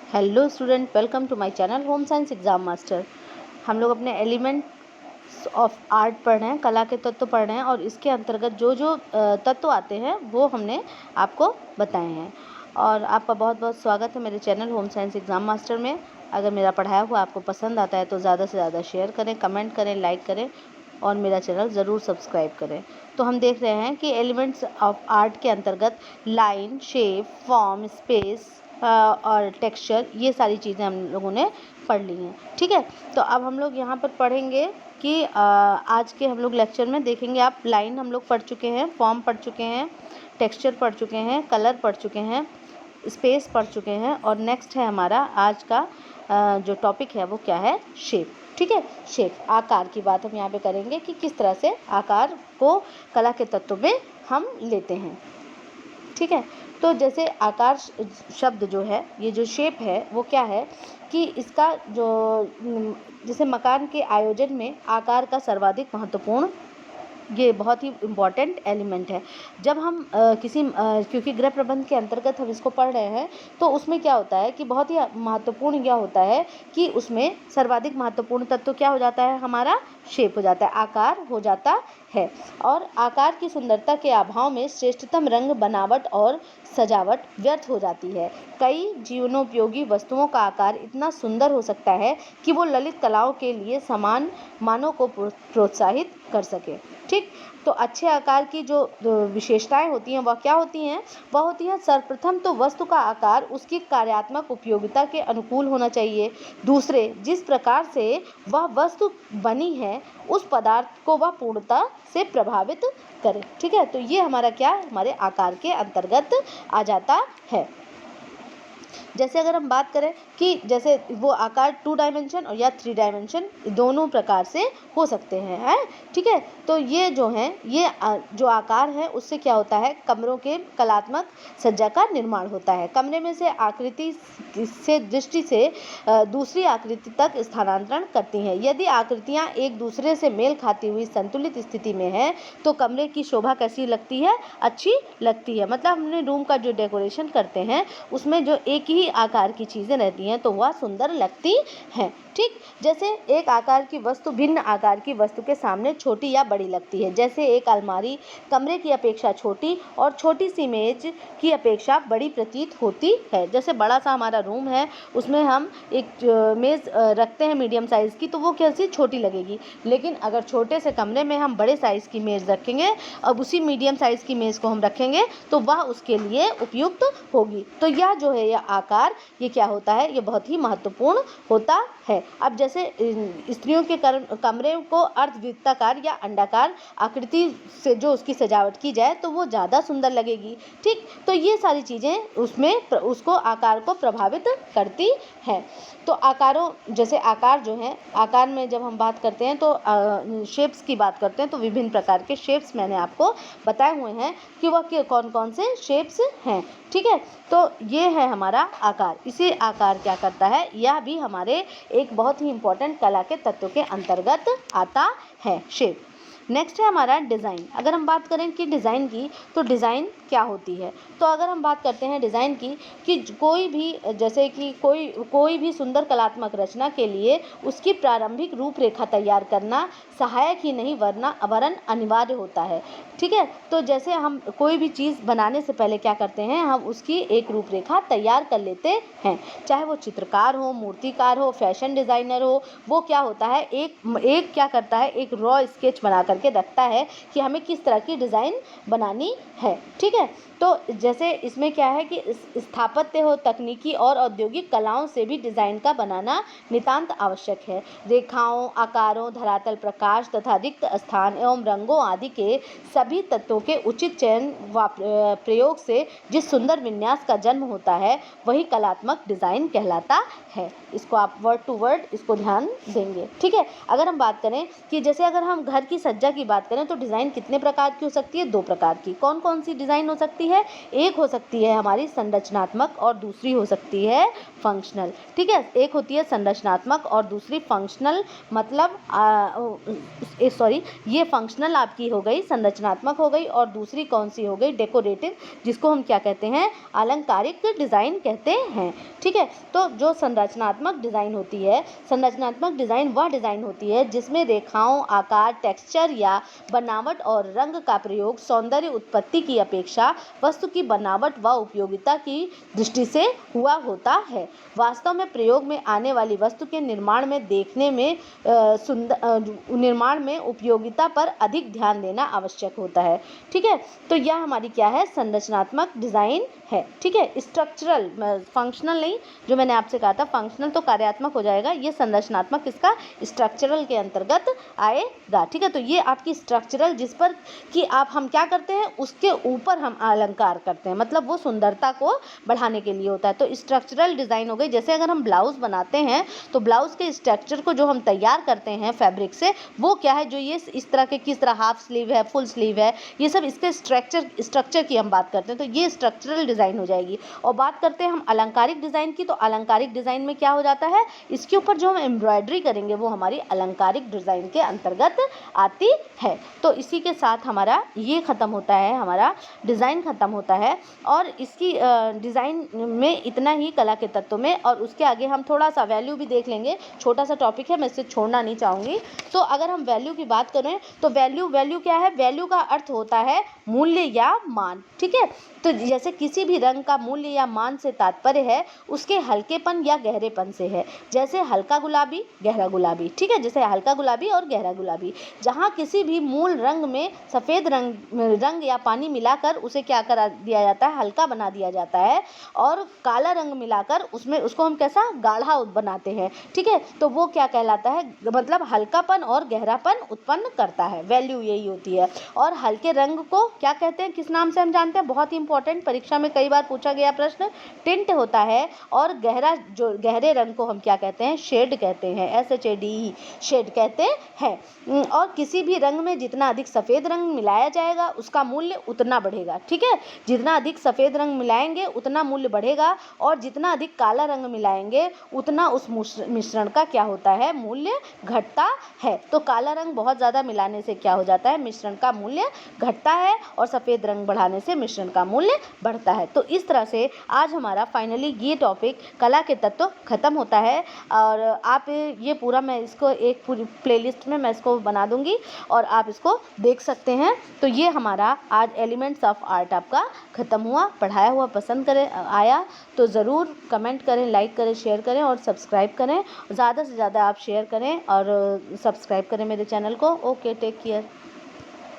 Hello student, welcome to my channel home science exam master. हम लोग अपने elements of art पढ़ रहे हैं, कला के तत्व पढ़ रहे हैं और इसके अंतर्गत जो जो तत्व आते हैं वो हमने आपको बताए हैं। और आपका बहुत बहुत स्वागत है मेरे channel home science exam master में। अगर मेरा पढ़ाया हुआ आपको पसंद आता है तो ज़्यादा से ज़्यादा शेयर करें, कमेंट करें, लाइक करें और मेरा चैनल ज़रूर सब्सक्राइब करें। तो हम देख रहे हैं कि एलिमेंट्स ऑफ आर्ट के अंतर्गत लाइन, शेप, फॉर्म, स्पेस और टेक्सचर, ये सारी चीज़ें हम लोगों ने पढ़ ली हैं। ठीक है, तो अब हम लोग यहाँ पर पढ़ेंगे कि आज के हम लोग लेक्चर में देखेंगे। आप लाइन हम लोग पढ़ चुके हैं, फॉर्म पढ़ चुके हैं, टेक्सचर पढ़ चुके हैं, कलर पढ़ चुके हैं, स्पेस पढ़ चुके हैं और नेक्स्ट है हमारा आज का जो टॉपिक है वो क्या है, शेप। ठीक है, शेप, आकार की बात हम यहाँ पे करेंगे कि किस तरह से आकार को कला के तत्व में हम लेते हैं। ठीक है, तो जैसे आकार शब्द जो है, ये जो शेप है वो क्या है कि इसका जो जैसे मकान के आयोजन में आकार का सर्वाधिक महत्वपूर्ण, ये बहुत ही इम्पॉर्टेंट एलिमेंट है। जब हम क्योंकि गृह प्रबंध के अंतर्गत हम इसको पढ़ रहे हैं तो उसमें क्या होता है कि बहुत ही महत्वपूर्ण यह होता है कि उसमें सर्वाधिक महत्वपूर्ण तत्व क्या हो जाता है, हमारा शेप हो जाता है, आकार हो जाता है। और आकार की सुंदरता के अभाव में श्रेष्ठतम रंग, बनावट और सजावट व्यर्थ हो जाती है। कई जीवनोपयोगी वस्तुओं का आकार इतना सुंदर हो सकता है कि वो ललित कलाओं के लिए समान मानों को प्रोत्साहित कर सके। ठीक, तो अच्छे आकार की जो विशेषताएं होती हैं वह क्या होती हैं, वह होती हैं सर्वप्रथम तो वस्तु का आकार उसकी कार्यात्मक उपयोगिता के अनुकूल होना चाहिए। दूसरे, जिस प्रकार से वह वस्तु बनी है उस पदार्थ को वह पूर्णता से प्रभावित करे। ठीक है, तो ये हमारा क्या, हमारे आकार के अंतर्गत आ जाता है। जैसे अगर हम बात करें कि जैसे वो आकार 2 डायमेंशन और या 3 डायमेंशन दोनों प्रकार से हो सकते हैं। ठीक है, तो ये जो हैं, ये जो आकार है उससे क्या होता है, कमरों के कलात्मक सज्जा का निर्माण होता है। कमरे में से आकृति से दृष्टि से दूसरी आकृति तक स्थानांतरण करती हैं। यदि आकृतियाँ एक दूसरे से मेल खाती हुई संतुलित स्थिति में है तो कमरे की शोभा कैसी लगती है, अच्छी लगती है। मतलब हमने रूम का जो डेकोरेशन करते हैं उसमें जो एक ही आकार की चीज़ें रहती हैं तो वह सुंदर लगती हैं। ठीक, जैसे एक आकार की वस्तु भिन्न आकार की वस्तु के सामने छोटी या बड़ी लगती है। जैसे एक अलमारी कमरे की अपेक्षा छोटी और छोटी सी मेज की अपेक्षा बड़ी प्रतीत होती है। जैसे बड़ा सा हमारा रूम है, उसमें हम एक मेज़ रखते हैं मीडियम साइज़ की, तो वो कैसी छोटी लगेगी। लेकिन अगर छोटे से कमरे में हम बड़े साइज़ की मेज़ रखेंगे, अब उसी मीडियम साइज़ की मेज़ को हम रखेंगे तो वह उसके लिए उपयुक्त होगी। तो यह जो है, यह आकार, ये क्या होता है, ये बहुत ही महत्वपूर्ण होता है। अब जैसे स्त्रियों के कमरे को अर्धवृत्ताकार या अंडाकार आकृति से जो उसकी सजावट की जाए तो वो ज़्यादा सुंदर लगेगी। ठीक, तो ये सारी चीज़ें उसमें उसको आकार को प्रभावित करती हैं। तो आकारों, जैसे आकार जो हैं, आकार में जब हम बात करते हैं तो शेप्स की बात करते हैं तो विभिन्न प्रकार के शेप्स मैंने आपको बताए हुए हैं कि वह कौन कौन से शेप्स हैं। ठीक है, तो ये है हमारा आकार। इसी आकार क्या करता है, यह भी हमारे एक बहुत ही इम्पोर्टेंट कला के तत्व के अंतर्गत आता है, शेप। नेक्स्ट है हमारा डिज़ाइन। अगर हम बात करें कि डिज़ाइन की, तो डिज़ाइन क्या होती है, तो अगर हम बात करते हैं डिज़ाइन की कि कोई भी, जैसे कि कोई भी सुंदर कलात्मक रचना के लिए उसकी प्रारंभिक रूपरेखा तैयार करना सहायक ही नहीं वरन अनिवार्य होता है। ठीक है, तो जैसे हम कोई भी चीज़ बनाने से पहले क्या करते हैं, हम उसकी एक रूपरेखा तैयार कर लेते हैं। चाहे वो चित्रकार हो, मूर्तिकार हो, फैशन डिज़ाइनर हो, वो क्या होता है, एक क्या करता है, एक रॉ स्केच बना करके रखता है कि हमें किस तरह की डिज़ाइन बनानी है। ठीक है, तो जैसे इसमें क्या है कि स्थापत्य हो, तकनीकी और औद्योगिक कलाओं से भी डिज़ाइन का बनाना नितांत आवश्यक है। रेखाओं, आकारों, धरातल प्रकाश तथा रिक्त स्थान एवं रंगों आदि के सभी तत्वों के उचित चयन व प्रयोग से जिस सुंदर विन्यास का जन्म होता है वही कलात्मक डिज़ाइन कहलाता है। इसको आप वर्ड टू वर्ड इसको ध्यान देंगे। ठीक है, अगर हम बात करें कि जैसे अगर हम घर की सज्जा की बात करें तो डिज़ाइन कितने प्रकार की हो सकती है, 2 प्रकार की। कौन कौन सी डिज़ाइन हो सकती सकती है, एक हो सकती है हमारी संरचनात्मक और दूसरी हो सकती है फंक्शनल। ठीक है, एक होती है संरचनात्मक और दूसरी फंक्शनल, मतलब सॉरी, ये फंक्शनल आपकी हो गई, संरचनात्मक हो गई, और दूसरी कौन सी हो गई, डेकोरेटिव, जिसको हम क्या कहते हैं, अलंकारिक डिज़ाइन कहते हैं। ठीक है, तो जो संरचनात्मक डिज़ाइन होती है, संरचनात्मक डिज़ाइन वह डिज़ाइन होती है जिसमें रेखाओं, आकार, टेक्सचर या बनावट और रंग का प्रयोग सौंदर्य उत्पत्ति की अपेक्षा वस्तु की बनावट व उपयोगिता की दृष्टि से हुआ होता है। वास्तव में प्रयोग में आने वाली वस्तु के निर्माण में देखने में निर्माण में उपयोगिता पर अधिक ध्यान देना आवश्यक होता है। ठीक है, तो यह हमारी क्या है, संरचनात्मक डिज़ाइन है। ठीक है, स्ट्रक्चरल, फंक्शनल नहीं, जो मैंने आपसे कहा था फंक्शनल तो कार्यात्मक हो जाएगा, ये संरचनात्मक इसका स्ट्रक्चरल के अंतर्गत आएगा। ठीक है, तो ये आपकी स्ट्रक्चरल, जिस पर कि आप हम क्या करते हैं, उसके ऊपर हम अलंकार करते हैं, मतलब वो सुंदरता को बढ़ाने के लिए होता है। तो स्ट्रक्चरल डिज़ाइन हो गई, जैसे अगर हम ब्लाउज़ बनाते हैं तो ब्लाउज़ के स्ट्रक्चर को जो हम तैयार करते हैं फैब्रिक से, वो क्या है, जो ये इस तरह के, किस तरह हाफ स्लीव है, फुल स्लीव है, ये सब इसके स्ट्रक्चर की हम बात करते हैं, तो ये स्ट्रक्चरल डिज़ाइन हो जाएगी। और बात करते हैं हम अलंकारिक डिज़ाइन की, तो अलंकारिक डिज़ाइन में क्या हो जाता है, इसके ऊपर जो हम एम्ब्रॉयडरी करेंगे वो हमारी अलंकारिक डिज़ाइन के अंतर्गत आती है। तो इसी के साथ हमारा ये ख़त्म होता है, हमारा डिज़ाइन ख़त्म होता है। और इसकी डिज़ाइन में इतना ही कला के तत्व में, और उसके आगे हम थोड़ा सा वैल्यू भी देख लेंगे, छोटा सा टॉपिक है, मैं इसे छोड़ना नहीं चाहूँगी। तो अगर हम वैल्यू की बात करें तो वैल्यू क्या है, वैल्यू का अर्थ होता है मूल्य या मान। ठीक है, तो जैसे किसी भी रंग का मूल्य या मान से तात्पर्य है उसके हल्केपन या गहरेपन से है, जैसे हल्का गुलाबी, गहरा गुलाबी। ठीक है, जैसे हल्का गुलाबी और गहरा गुलाबी। जहाँ किसी भी मूल रंग में सफ़ेद रंग या पानी मिलाकर उसे क्या करा दिया जाता है, हल्का बना दिया जाता है, और काला रंग मिलाकर उसमें उसको हम कैसा, गाढ़ा बनाते हैं। ठीक है, तो वो क्या कहलाता है, मतलब हल्कापन और गहरापन उत्पन्न करता है, वैल्यू यही होती है। और हल्के रंग को क्या कहते हैं, किस नाम से हम जानते हैं, बहुत ही इंपॉर्टेंट, परीक्षा में कई बार पूछा गया प्रश्न, टिंट होता है। और जो गहरे रंग को हम क्या कहते हैं, शेड कहते हैं, SHADE, शेड कहते हैं। और किसी भी रंग में जितना अधिक सफ़ेद रंग मिलाया जाएगा उसका मूल्य उतना बढ़ेगा। ठीक है, जितना अधिक सफ़ेद रंग मिलाएंगे उतना मूल्य बढ़ेगा, और जितना अधिक काला रंग मिलाएंगे उतना उस मिश्रण का क्या होता है, मूल्य घटता है। तो काला रंग बहुत ज़्यादा मिलाने से क्या हो जाता है, मिश्रण का मूल्य घटता है, और सफ़ेद रंग बढ़ाने से मिश्रण का मूल्य बढ़ता है। तो इस तरह से आज हमारा फाइनली ये टॉपिक कला के तत्व ख़त्म होता है। और आप ये पूरा, मैं इसको एक पूरी प्लेलिस्ट में मैं इसको बना दूंगी और आप इसको देख सकते हैं। तो ये हमारा आज एलिमेंट्स ऑफ आर्ट आपका ख़त्म हुआ, पढ़ाया हुआ पसंद करें आया तो ज़रूर कमेंट करें, लाइक करें, शेयर करें और सब्सक्राइब करें। ज़्यादा से ज़्यादा आप शेयर करें और सब्सक्राइब करें मेरे चैनल को। Okay, take care.